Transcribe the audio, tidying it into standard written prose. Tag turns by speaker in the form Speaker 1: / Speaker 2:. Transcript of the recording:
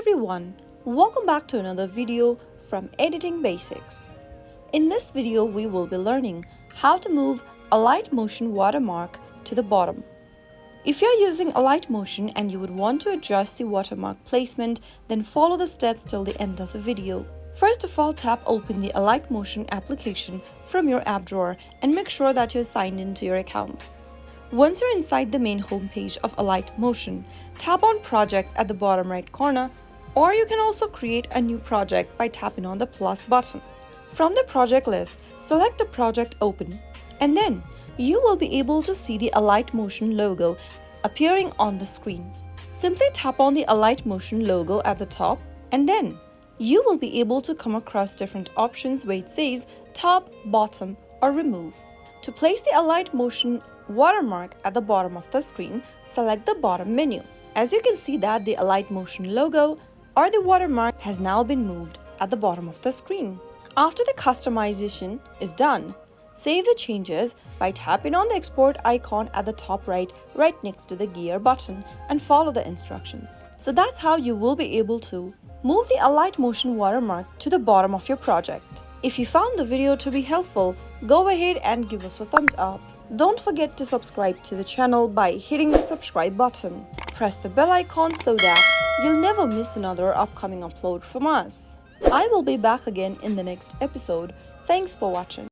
Speaker 1: everyone, welcome back to another video from Editing Basics. In this video, we will be learning how to move Alight Motion watermark to the bottom. If you're using Alight Motion and you would want to adjust the watermark placement, then follow the steps till the end of the video. First of all, tap open the Alight Motion application from your app drawer and make sure that you're signed into your account. Once you're inside the main homepage of Alight Motion, tap on Projects at the bottom right corner, or you can also create a new project by tapping on the plus button. From the project list, select a project open, and then you will be able to see the Alight Motion logo appearing on the screen. Simply tap on the Alight Motion logo at the top, and then you will be able to come across different options where it says top, bottom, or remove. To place the Alight Motion watermark at the bottom of the screen, select the bottom menu. As you can see that the Alight Motion logo or the watermark has now been moved at the bottom of the screen. After the customization is done, save the changes by tapping on the export icon at the top right next to the gear button and follow the instructions. So that's how you will be able to move the Alight Motion watermark to the bottom of your project. If you found the video to be helpful, go ahead and give us a thumbs up. Don't forget to subscribe to the channel by hitting the subscribe button. Press the bell icon so that you'll never miss another upcoming upload from us. I will be back again in the next episode. Thanks for watching.